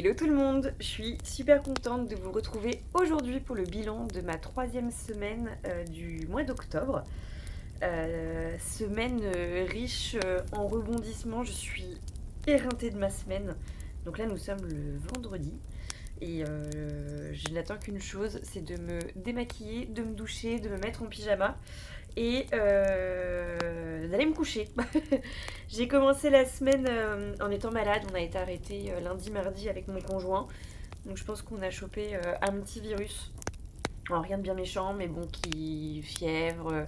Hello tout le monde, je suis super contente de vous retrouver aujourd'hui pour le bilan de ma 3e semaine du mois d'octobre. Semaine riche en rebondissements, je suis éreintée de ma semaine. Donc là nous sommes le vendredi et je n'attends qu'une chose, c'est de me démaquiller, de me doucher, de me mettre en pyjama et d'aller me coucher. J'ai commencé la semaine en étant malade. On a été arrêté lundi, mardi avec mon conjoint. Donc je pense qu'on a chopé un petit virus. Alors, rien de bien méchant, mais bon, qui fièvre.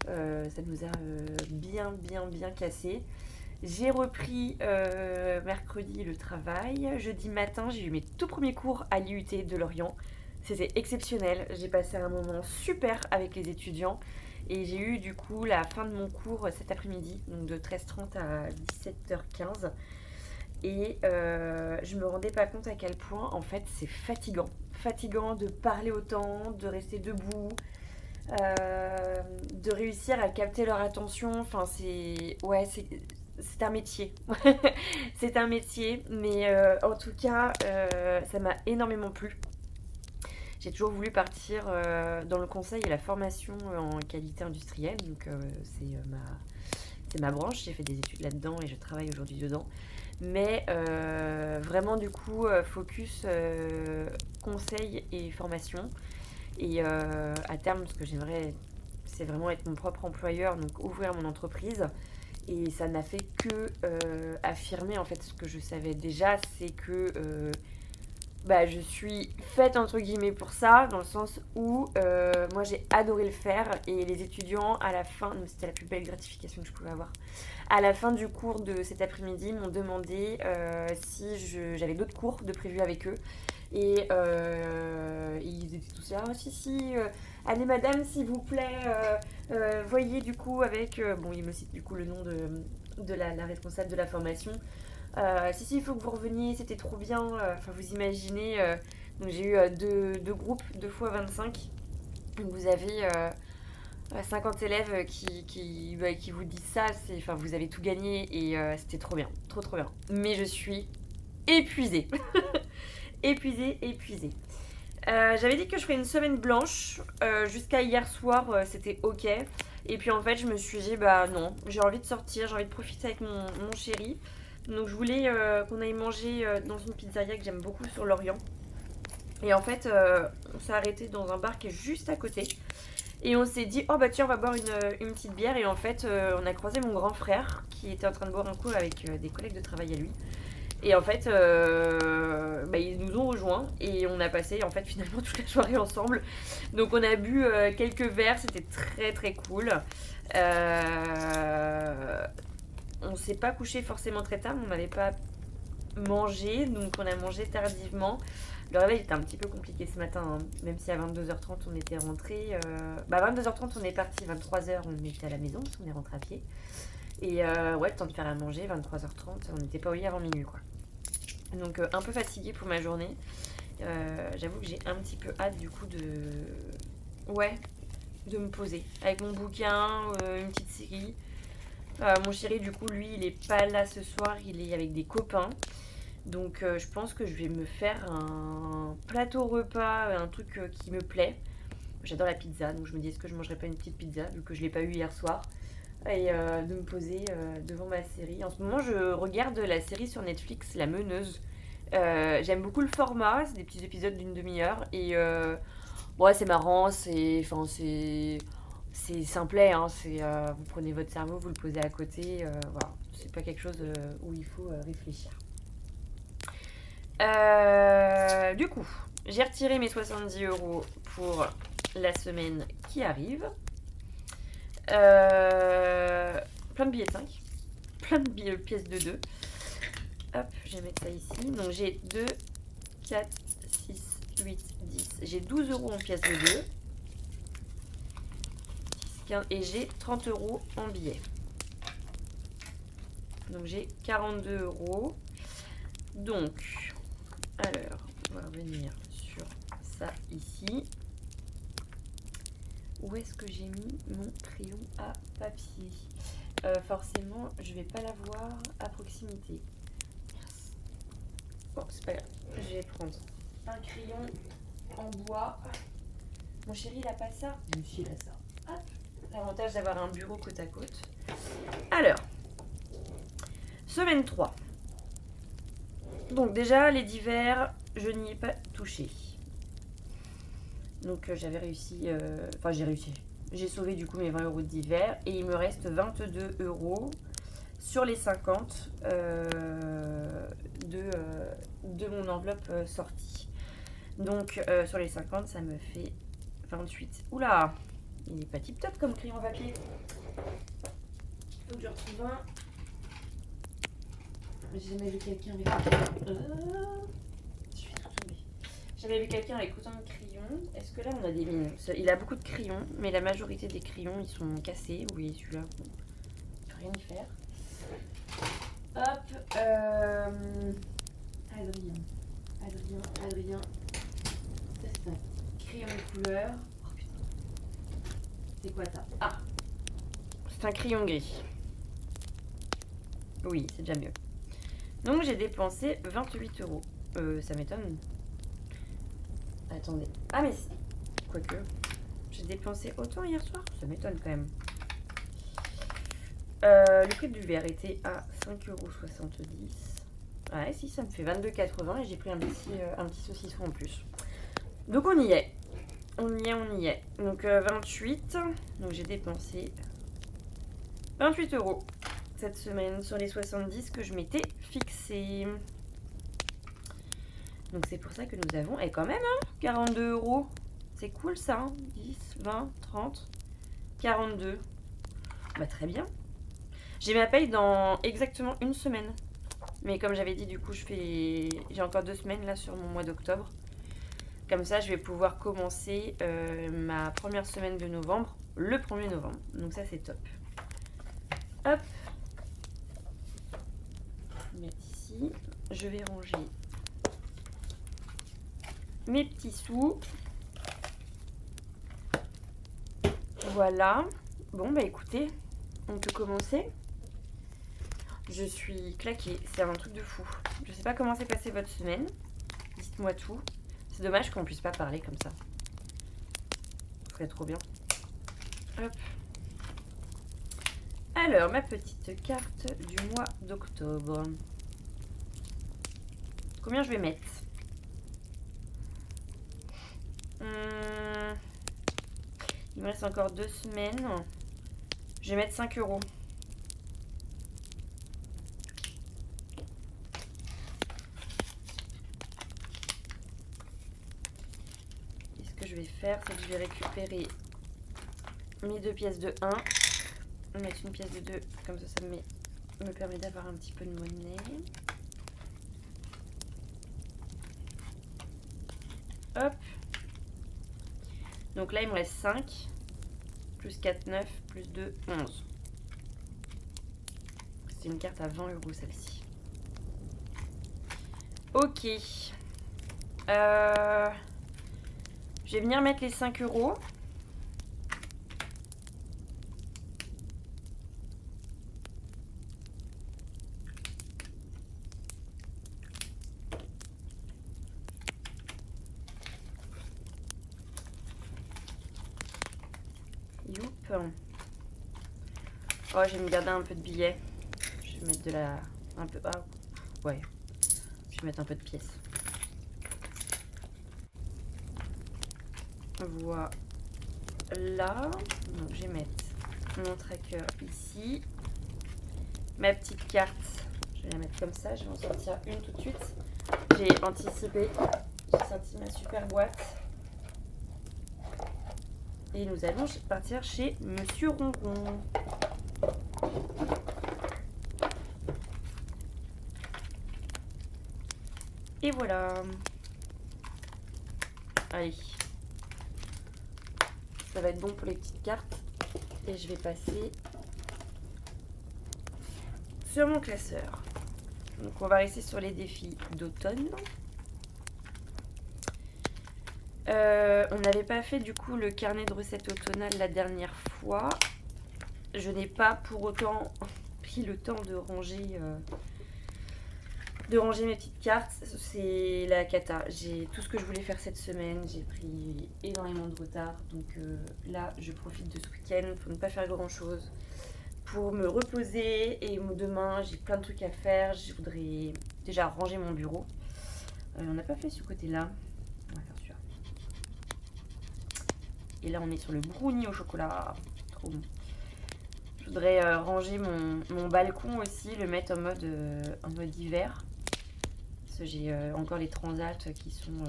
Ça nous a bien cassé. J'ai repris mercredi le travail. Jeudi matin, j'ai eu mes tout premiers cours à l'IUT de Lorient. C'était exceptionnel. J'ai passé un moment super avec les étudiants. Et j'ai eu du coup la fin de mon cours cet après-midi, donc de 13h30 à 17h15. Et je me rendais pas compte à quel point en fait c'est fatigant. Fatigant de parler autant, de rester debout, de réussir à capter leur attention. Enfin c'est... Ouais, c'est un métier. C'est un métier, mais en tout cas ça m'a énormément plu. J'ai toujours voulu partir dans le conseil et la formation en qualité industrielle, donc c'est ma branche, j'ai fait des études là-dedans et je travaille aujourd'hui dedans. Mais vraiment du coup, focus conseil et formation. Et à terme, ce que j'aimerais, c'est vraiment être mon propre employeur, donc ouvrir mon entreprise. Et ça n'a fait que affirmer en fait ce que je savais déjà, c'est que je suis faite entre guillemets pour ça, dans le sens où moi j'ai adoré le faire et les étudiants à la fin, c'était la plus belle gratification que je pouvais avoir. À la fin du cours de cet après-midi, m'ont demandé si j'avais d'autres cours de prévus avec eux. Et ils étaient tous là, si, allez madame s'il vous plaît, voyez du coup avec, bon il me cite du coup le nom de la responsable de la formation. Si, il faut que vous reveniez, c'était trop bien. Enfin, vous imaginez. Donc, j'ai eu deux groupes, 2 fois 25. Donc, vous avez 50 élèves qui vous disent ça. Enfin, vous avez tout gagné et c'était trop bien. Trop bien. Mais je suis épuisée. Épuisée. J'avais dit que je ferais une semaine blanche. Jusqu'à hier soir, c'était ok. Et puis en fait, je me suis dit, bah non, j'ai envie de sortir, j'ai envie de profiter avec mon chéri. Donc je voulais qu'on aille manger dans une pizzeria que j'aime beaucoup sur Lorient. Et en fait, on s'est arrêté dans un bar qui est juste à côté. Et on s'est dit, oh bah tiens, on va boire une petite bière. Et en fait, on a croisé mon grand frère qui était en train de boire un coup avec des collègues de travail à lui. Et en fait, ils nous ont rejoints et on a passé en fait finalement toute la soirée ensemble. Donc on a bu quelques verres, c'était très cool. On s'est pas couché forcément très tard, on n'avait pas mangé, donc on a mangé tardivement. Le réveil était un petit peu compliqué ce matin, hein. Même si à 22h30 on était rentré. 22h30 on est parti, 23h on était à la maison parce qu'on est rentré à pied. Et ouais, le temps de faire à manger, 23h30, on n'était pas au lit avant minuit quoi. Donc un peu fatiguée pour ma journée. J'avoue que j'ai un petit peu hâte du coup de me poser avec mon bouquin, une petite série. Mon chéri du coup lui il est pas là ce soir, il est avec des copains. Donc je pense que je vais me faire un plateau repas, un truc qui me plaît. J'adore la pizza, donc je me dis est-ce que je mangerais pas une petite pizza vu que je l'ai pas eu hier soir. Et de me poser devant ma série. En ce moment je regarde la série sur Netflix, La Meneuse. J'aime beaucoup le format, c'est des petits épisodes d'une demi-heure. Et ouais c'est marrant, c'est simplet, hein, vous prenez votre cerveau, vous le posez à côté, voilà. C'est pas quelque chose où il faut réfléchir. Du coup, j'ai retiré mes 70 € pour la semaine qui arrive. Plein de billets de 5. Plein de pièces de 2. Hop, je vais mettre ça ici. Donc j'ai 2, 4, 6, 8, 10. J'ai 12 € en pièces de 2. 10, 15, et j'ai 30 € en billets. Donc j'ai 42 €. Donc, alors, on va revenir sur ça ici. Où est-ce que j'ai mis mon crayon à papier? Forcément, je vais pas l'avoir à proximité. Bon, c'est pas grave. Je vais prendre un crayon en bois. Mon chéri, il a pas ça. Monsieur, il a ça. Hop. L'avantage d'avoir un bureau côte à côte. Alors, semaine 3. Donc déjà, les divers, je n'y ai pas touché. Donc j'avais réussi... Enfin, j'ai réussi. J'ai sauvé du coup mes 20 € de divers. Et il me reste 22 € sur les 50 de mon enveloppe sortie. Donc sur les 50, ça me fait 28. Oula, il est pas tip top comme crayon papier. Faut que je retrouve un. J'ai jamais vu quelqu'un avec je vais tout tomber. J'avais vu quelqu'un avec autant de crayons. Est-ce que là on a des mines? Il a beaucoup de crayons, mais la majorité des crayons ils sont cassés. Oui, celui-là, bon, je peux rien y faire. Hop, Adrien. Ça c'est un crayon de couleur. Oh putain. C'est quoi ça? Ah, c'est un crayon gris. Oui, c'est déjà mieux. Donc j'ai dépensé 28 €. Ça m'étonne. Attendez. Ah mais quoique. J'ai dépensé autant hier soir? Ça m'étonne quand même. Le prix du verre était à 5,70 €. Ouais, si, ça me fait 22,80 € et j'ai pris un petit saucisson en plus. Donc on y est. On y est. Donc 28. Donc j'ai dépensé 28 € cette semaine sur les 70 que je m'étais fixé. Donc c'est pour ça que nous avons, et quand même, 42 €. C'est cool ça, 10, 20, 30, 42. Bah très bien. J'ai ma paye dans exactement une semaine. Mais comme j'avais dit, du coup, j'ai encore 2 semaines là sur mon mois d'octobre. Comme ça, je vais pouvoir commencer ma première semaine de novembre, le 1er novembre. Donc ça, c'est top. Hop. Je vais mettre ici. Je vais ranger mes petits sous. Voilà. Bon, bah écoutez, on peut commencer. Je suis claquée, c'est un truc de fou. Je sais pas comment s'est passée votre semaine. Dites-moi tout. C'est dommage qu'on puisse pas parler comme ça. Ce serait trop bien. Hop. Alors, ma petite carte du mois d'octobre. Combien je vais mettre? Il me reste encore 2 semaines. Je vais mettre 5 €. Et ce que je vais faire, c'est que je vais récupérer mes 2 pièces de 1. Mettre une pièce de 2, comme ça, ça me permet d'avoir un petit peu de monnaie. Hop. Donc là, il me reste 5. Plus 4, 9. Plus 2, 11. C'est une carte à 20 € celle-ci. Ok. Je vais venir mettre les 5 €. Youp. Oh, je vais me garder un peu de billets. Je vais mettre de la... un peu... Ah, ouais. Je vais mettre un peu de pièces. Voilà. Donc, je vais mettre mon tracker ici. Ma petite carte, je vais la mettre comme ça. Je vais en sortir une tout de suite. J'ai anticipé. J'ai sorti ma super boîte. Et nous allons partir chez Monsieur Ronron. Et voilà. Allez. Ça va être bon pour les petites cartes. Et je vais passer sur mon classeur. Donc on va rester sur les défis d'automne. On n'avait pas fait du coup le carnet de recettes automnales la dernière fois. Je n'ai pas pour autant pris le temps de ranger de ranger mes petites cartes. C'est la cata. J'ai tout ce que je voulais faire cette semaine. J'ai pris énormément de retard. Donc là, je profite de ce week-end pour ne pas faire grand-chose, pour me reposer. Et demain, j'ai plein de trucs à faire. Je voudrais déjà ranger mon bureau. On n'a pas fait ce côté-là. On va faire celui-là. Et là, on est sur le brownie au chocolat. Trop bon. Je voudrais ranger mon balcon aussi, le mettre en mode hiver. Parce que j'ai encore les transats qui sont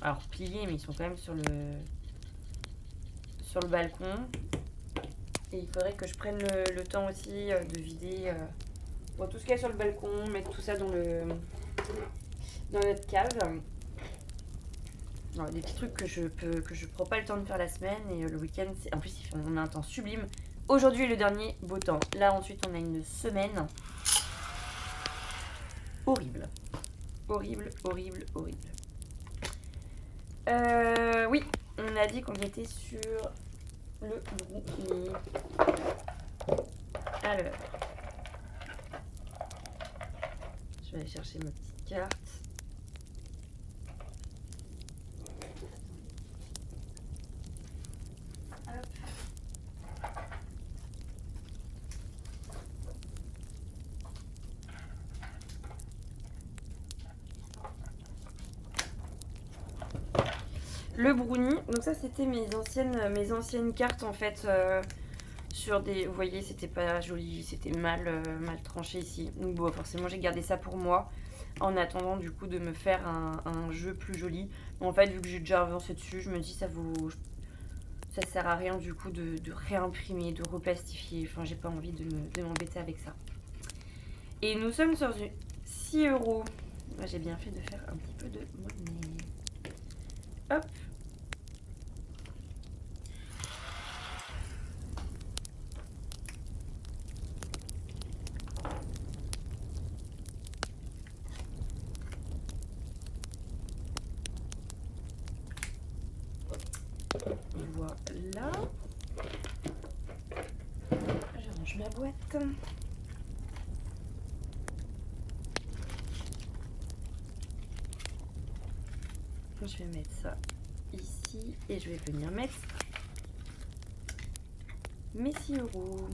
alors pliés, mais ils sont quand même sur le balcon. Et il faudrait que je prenne le temps aussi de vider tout ce qu'il y a sur le balcon, mettre tout ça dans notre cave. Alors, des petits trucs que je prends pas le temps de faire la semaine. Et le week-end, en plus on a un temps sublime. Aujourd'hui est le dernier beau temps. Là ensuite on a une semaine horrible. Horrible, horrible, horrible. Oui, on a dit qu'on était sur le brownie. Alors, je vais aller chercher ma petite carte. Le brownie, donc ça c'était mes anciennes cartes en fait sur des, vous voyez c'était pas joli, c'était mal tranché ici. Donc bon forcément j'ai gardé ça pour moi en attendant du coup de me faire un jeu plus joli. En fait vu que j'ai déjà avancé dessus, je me dis ça sert à rien du coup de réimprimer, de replastifier. Enfin j'ai pas envie de m'embêter avec ça. Et nous sommes sur 6 €. Moi j'ai bien fait de faire un petit peu de monnaie. Hop. Voilà. Je range ma boîte. Je vais mettre ça ici et je vais venir mettre mes 6 €.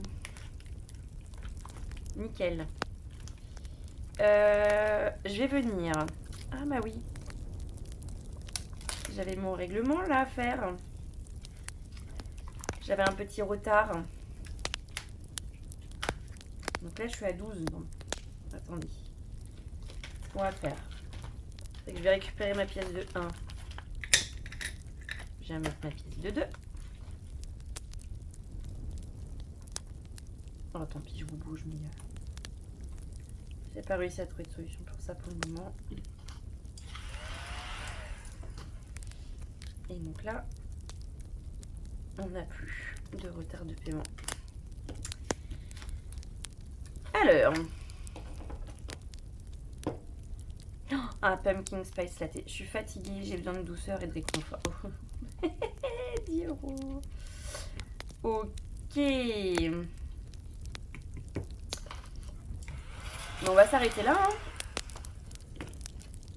Nickel. Je vais venir. Ah bah oui. J'avais mon règlement là à faire. J'avais un petit retard. Donc là je suis à 12. Bon. Attendez. Ce qu'on va faire, c'est que je vais récupérer ma pièce de 1. Je vais mettre ma pièce de 2. Oh tant pis, je vous bouge, mais j'ai pas réussi à trouver de solution pour ça pour le moment. Et donc là, on n'a plus de retard de paiement. Alors, un pumpkin spice latte. Je suis fatiguée, j'ai besoin de douceur et de réconfort. 10 €. Ok. Bon, on va s'arrêter là. Hein.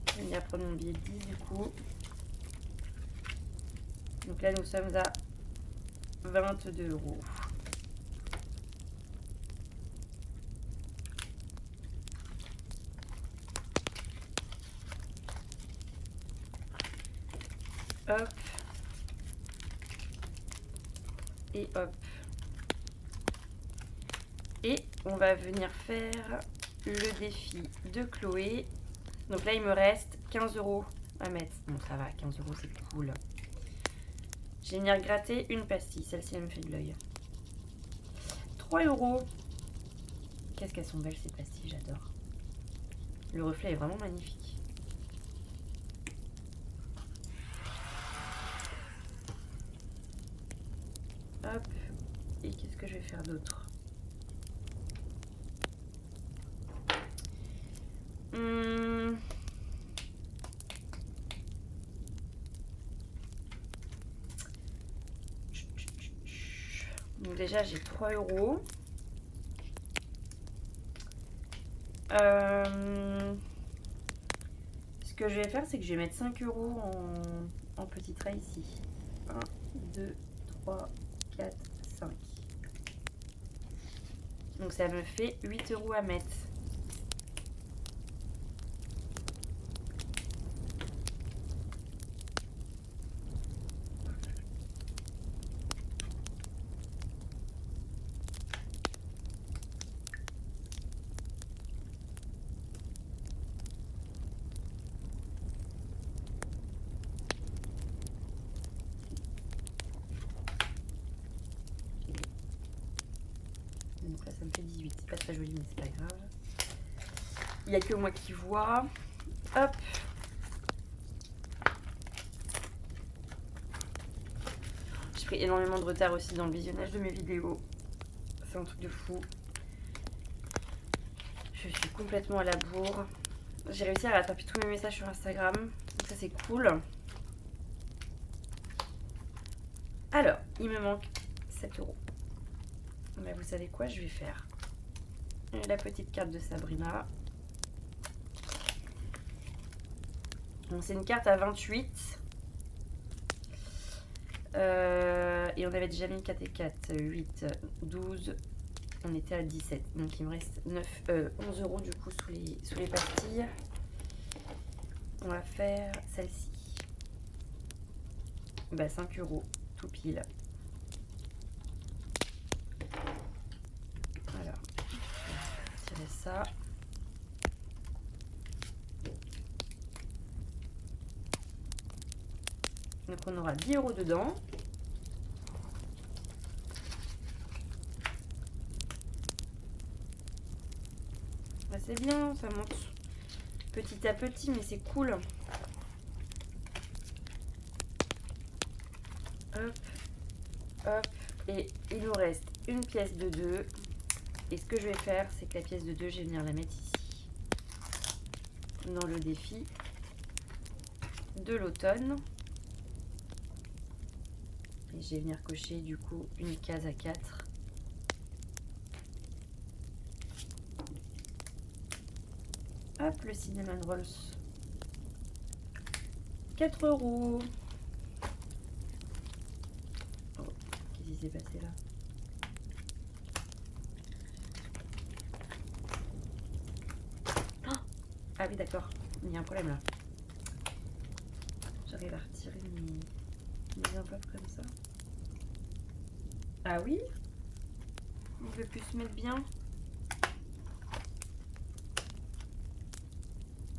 Je vais venir prendre mon billet de 10 du coup. Donc là, nous sommes à 22 €. Hop. Et hop. Et on va venir faire le défi de Chloé. Donc là, il me reste 15 € à mettre. Bon, ça va, 15 €, c'est cool. Je vais venir gratter une pastille. Celle-ci, elle me fait de l'œil. 3 €. Qu'est-ce qu'elles sont belles, ces pastilles, j'adore. Le reflet est vraiment magnifique. Hop. Et qu'est-ce que je vais faire d'autre? Donc déjà j'ai 3 €. que je vais faire, c'est que je vais mettre 5 euros en petit trait ici. 1, 2, 3, 4, 5. Donc ça me fait 8 euros à mettre. Donc là ça me fait 18, c'est pas très joli mais c'est pas grave. Il n'y a que moi qui vois. Hop. J'ai pris énormément de retard aussi dans le visionnage de mes vidéos. C'est un truc de fou. Je suis complètement à la bourre. J'ai réussi à rattraper tous mes messages sur Instagram. Donc ça c'est cool. Alors, il me manque 7 euros. Mais vous savez quoi, je vais faire la petite carte de Sabrina. Donc c'est une carte à 28. Et on avait déjà mis 4 et 4, 8, 12. On était à 17. Donc il me reste 11 euros du coup sous les pastilles. On va faire celle-ci. Bah 5 euros, tout pile. Voilà. Je vais tirer ça. Donc on aura 10 euros dedans. Bah, c'est bien, ça monte petit à petit, mais c'est cool. Hop, hop. Et il nous reste une pièce de 2. Et ce que je vais faire, c'est que la pièce de 2, je vais venir la mettre ici. Dans le défi de l'automne. Et je vais venir cocher du coup une case à 4. Hop, le cinnamon rolls. 4 euros. Oh, qu'est-ce qui s'est passé là? Oh, ah oui, d'accord. Il y a un problème là. J'arrive à retirer mes enveloppes comme ça. Ah oui? Il veut plus se mettre bien.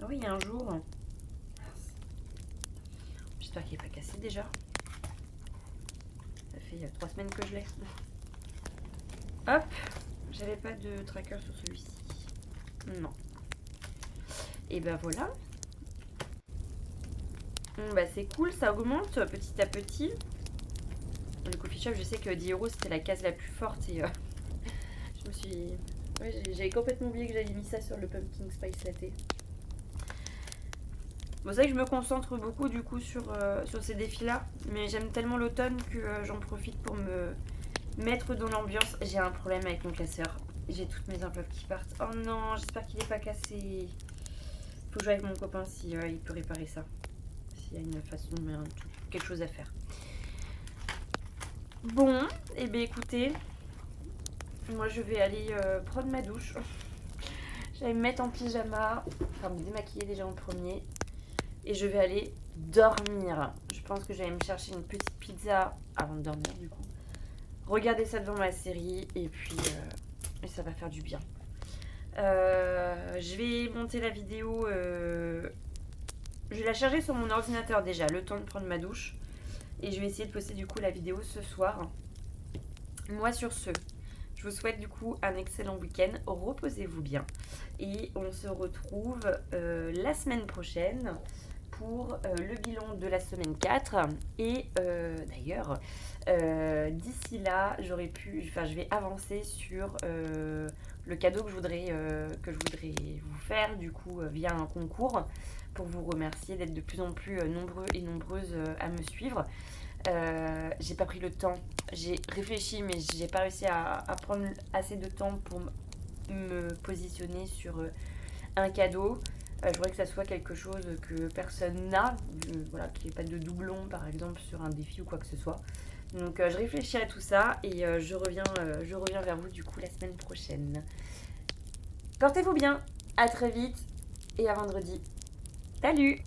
Ah oui, il y a un jour. J'espère qu'il n'est pas cassé déjà. Ça fait 3 semaines que je l'ai. Hop, j'avais pas de tracker sur celui-ci. Non. Et ben voilà. Bah c'est cool, ça augmente petit à petit. Le coffee shop, je sais que 10 euros c'était la case la plus forte et je me suis... Ouais, j'avais complètement oublié que j'avais mis ça sur le pumpkin spice latte. Bon, c'est vrai que je me concentre beaucoup du coup sur ces défis-là, mais j'aime tellement l'automne que j'en profite pour me mettre dans l'ambiance. J'ai un problème avec mon classeur. J'ai toutes mes enveloppes qui partent. Oh non, j'espère qu'il n'est pas cassé. Faut que je joue avec mon copain si il peut réparer ça. S'il y a une façon, quelque chose à faire. Bon, et bien écoutez, moi je vais aller prendre ma douche. J'allais me mettre en pyjama, enfin me démaquiller déjà en premier. Et je vais aller dormir. Je pense que j'allais me chercher une petite pizza avant de dormir du coup. Regarder ça devant ma série et puis ça va faire du bien. Je vais monter la vidéo. Je vais la charger sur mon ordinateur déjà, le temps de prendre ma douche. Et je vais essayer de poster du coup la vidéo ce soir. Moi sur ce, je vous souhaite du coup un excellent week-end. Reposez-vous bien. Et on se retrouve la semaine prochaine pour le bilan de la semaine 4. Et d'ailleurs, d'ici là, je vais avancer sur le cadeau que je voudrais vous faire du coup via un concours pour vous remercier d'être de plus en plus nombreux et nombreuses à me suivre. J'ai pas pris le temps, j'ai réfléchi mais j'ai pas réussi à prendre assez de temps pour me positionner sur un cadeau. Je voudrais que ça soit quelque chose que personne n'a, voilà, qu'il n'y ait pas de doublon par exemple sur un défi ou quoi que ce soit. Donc je réfléchis à tout ça et je reviens vers vous du coup la semaine prochaine. Portez-vous bien, à très vite et à vendredi. Salut!